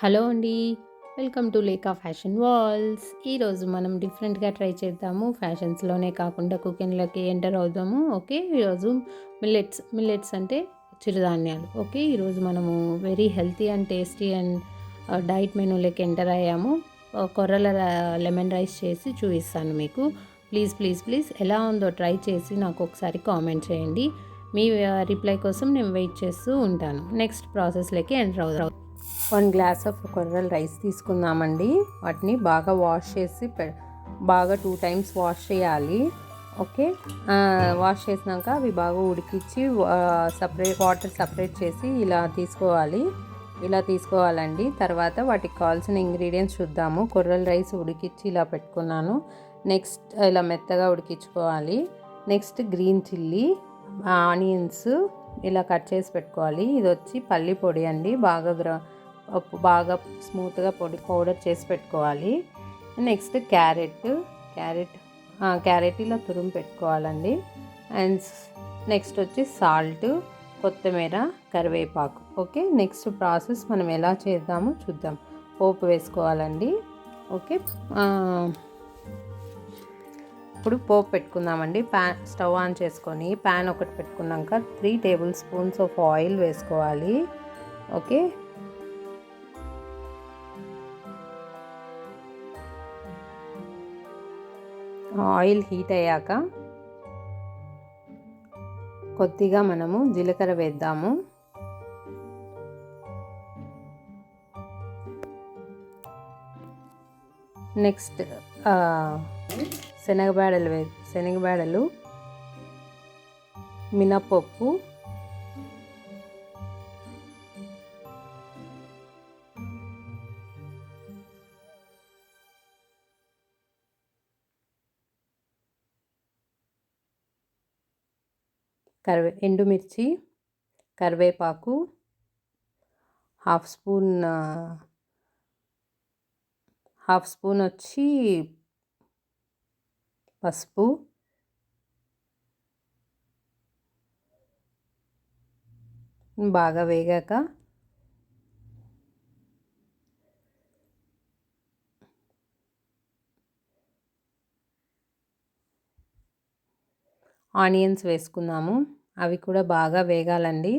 Hello అండి. Welcome to Leka fashion walls. ఈరోజు మనం డిఫరెంట్‌గా ట్రై చేద్దాము. ఫ్యాషన్స్‌లోనే కాకుండా కుకింగ్‌లోకి ఎంటర్ అవుదాము. ఓకే. ఈరోజు మిల్లెట్స్ అంటే చిరుధాన్యాలు. ఓకే. ఈరోజు మనము very healthy and tasty and diet మెనూలోకి ఎంటర్ అయ్యాము. కొర్రల లెమన్ రైస్ చేసి చూపిస్తాను మీకు. ప్లీజ్ ఎలా ఉందో ట్రై చేసి నాకు ఒకసారి కామెంట్ చేయండి. మీ రిప్లై కోసం నేను వెయిట్ చేస్తూ ఉంటాను. నెక్స్ట్ ప్రాసెస్‌లోకి ఎంటర్ అవుదాం. 1 గ్లాస్ ఆఫ్ కొర్రల రైస్ తీసుకుందామండి. వాటిని బాగా వాష్ చేసి బాగా 2 టైమ్స్ వాష్ చేయాలి. ఓకే. వాష్ చేసినాక అవి బాగా ఉడికించి వాటర్ సపరేట్ చేసి ఇలా తీసుకోవాలండి. తర్వాత వాటికి కావాల్సిన ఇంగ్రీడియంట్స్ చూద్దాము. కొర్రల రైస్ ఉడికించి ఇలా పెట్టుకున్నాను. నెక్స్ట్ ఇలా మెత్తగా ఉడికించుకోవాలి. నెక్స్ట్ గ్రీన్ చిల్లీ, ఆనియన్స్ ఇలా కట్ చేసి పెట్టుకోవాలి. ఇది వచ్చి పల్లి పొడి అండి. బాగా స్మూత్గా పౌడర్ చేసి పెట్టుకోవాలి. నెక్స్ట్ క్యారెట్ ఇలా తురుము పెట్టుకోవాలండి. అండ్ నెక్స్ట్ వచ్చి సాల్ట్, కొత్తిమీర, కరివేపాకు. ఓకే. నెక్స్ట్ ప్రాసెస్ మనం ఎలా చేద్దామో చూద్దాం. పోపు వేసుకోవాలండి. ఓకే. ఇప్పుడు పోపు పెట్టుకుందామండి. స్టవ్ ఆన్ చేసుకొని ప్యాన్ ఒకటి పెట్టుకున్నాక 3 టేబుల్ స్పూన్స్ ఆఫ్ ఆయిల్ వేసుకోవాలి. ఓకే. ఆయిల్ హీట్ అయ్యాక కొద్దిగా మనము జీలకర్ర వేద్దాము. నెక్స్ట్ శనగబేడలు, మినపప్పు, ఎండుమిర్చి, కరివేపాకు, హాఫ్ స్పూన్ వచ్చి పసుపు, బాగా వేగాక ఆనియన్స్ వేసుకుందాము. అవి కూడా బాగా వేగాలండి.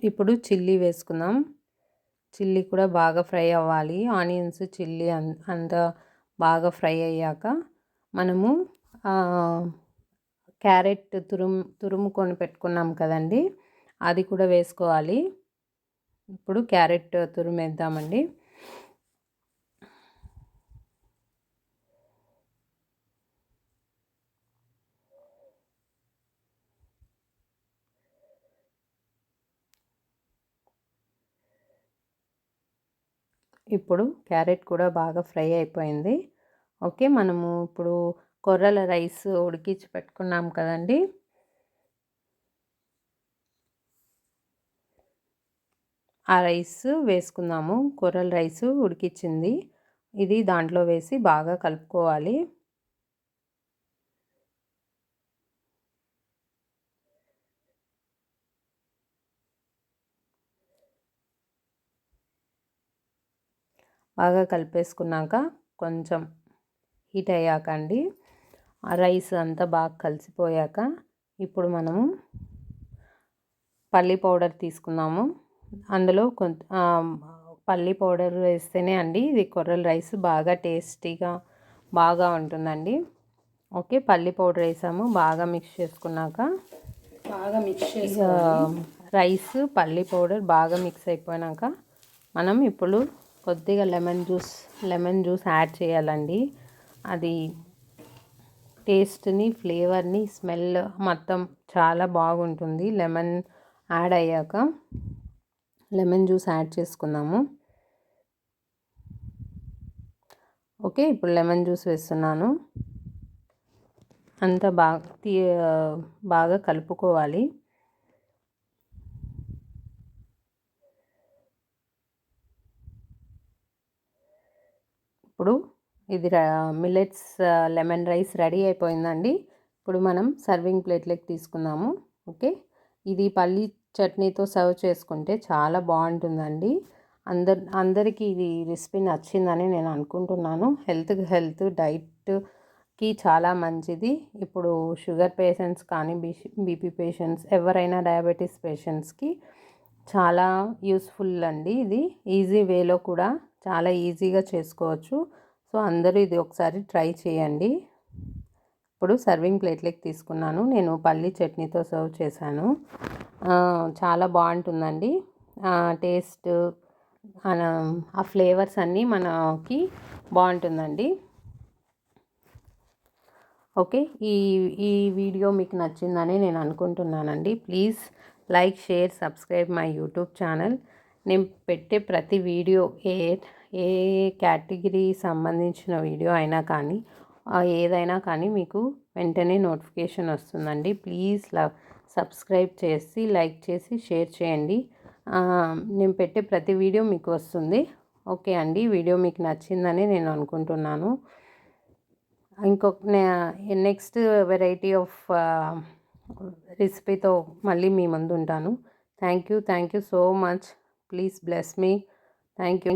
ఇప్పుడు చిల్లీ వేసుకుందాం. చిల్లీ కూడా బాగా ఫ్రై అవ్వాలి. ఆనియన్స్, చిల్లీ అంతా బాగా ఫ్రై అయ్యాక మనము క్యారెట్ తురుముకొని పెట్టుకున్నాం కదండి, అది కూడా వేసుకోవాలి. ఇప్పుడు క్యారెట్ తురుమేద్దామండి. ఇప్పుడు క్యారెట్ కూడా బాగా ఫ్రై అయిపోయింది. ఓకే. మనము ఇప్పుడు కొర్రల రైస్ ఉడికించి పెట్టుకున్నాం కదండి, ఆ రైస్ వేసుకుందాము. కొర్రల రైస్ ఉడికించింది ఇది దాంట్లో వేసి బాగా కలుపుకోవాలి. బాగా కలిపేసుకున్నాక కొంచెం హీట్ అయ్యాక అండి, ఆ రైస్ అంతా బాగా కలిసిపోయాక ఇప్పుడు మనము పల్లి పౌడర్ తీసుకున్నాము. అందులో పల్లి పౌడర్ వేస్తేనే అండి ఇది కొర్రల రైస్ బాగా టేస్టీగా బాగా ఉంటుందండి. ఓకే. పల్లి పౌడర్ వేసాము. బాగా మిక్స్ చేసుకున్నాక రైస్ పల్లి పౌడర్ బాగా మిక్స్ అయిపోయాక మనం ఇప్పుడు కొద్దిగా లెమన్ జ్యూస్ యాడ్ చేయాలండి. అది టేస్ట్ని, ఫ్లేవర్ని, స్మెల్ మొత్తం చాలా బాగుంటుంది. లెమన్ యాడ్ అయ్యాక లెమన్ జ్యూస్ యాడ్ చేసుకుందాము. ఓకే. ఇప్పుడు లెమన్ జ్యూస్ వేస్తున్నాను. అంతా బాగా కలుపుకోవాలి. ఇప్పుడు ఇది మిల్లెట్స్ లెమన్ రైస్ రెడీ అయిపోయిందండి. ఇప్పుడు మనం సర్వింగ్ ప్లేట్లోకి తీసుకుందాము. ఓకే, ఇది పల్లి చట్నీతో సర్వ్ చేసుకుంటే చాలా బాగుంటుందండి. అందరికీ ఇది రెసిపీ నచ్చిందని నేను అనుకుంటున్నాను. హెల్త్ డైట్కి చాలా మంచిది. ఇప్పుడు షుగర్ పేషెంట్స్ కానీ బీపీ పేషెంట్స్ ఎవరైనా డయాబెటీస్ పేషెంట్స్కి చాలా యూస్ఫుల్ అండి. ఇది ఈజీ వేలో కూడా చాలా ఈజీగా చేసుకోవచ్చు. సో అందరూ ఇది ఒకసారి ట్రై చేయండి. ఇప్పుడు సర్వింగ్ ప్లేట్లోకి తీసుకున్నాను. నేను పల్లి చట్నీతో సర్వ్ చేశాను. చాలా బాగుంటుందండి. టేస్ట్ ఆ ఫ్లేవర్స్ అన్నీ మనకి బాగుంటుందండి. ఓకే, ఈ ఈ వీడియో మీకు నచ్చిందని నేను అనుకుంటున్నానండి. Please like, share, subscribe my YouTube channel. నేను పెట్టే ప్రతి వీడియో ఏ ఏ కేటగిరీ సంబంధించిన వీడియో అయినా కానీ ఏదైనా కానీ మీకు వెంటనే నోటిఫికేషన్ వస్తుందండి. ప్లీజ్ సబ్స్క్రైబ్ చేసి లైక్ చేసి షేర్ చేయండి. నేను పెట్టే ప్రతి వీడియో మీకు వస్తుంది. ఓకే అండి, వీడియో మీకు నచ్చిందని నేను అనుకుంటున్నాను. నెక్స్ట్ వెరైటీ ఆఫ్ రెసిపీతో మళ్ళీ మీ ముందు ఉంటాను. Thank you so much. Please bless me. Thank you.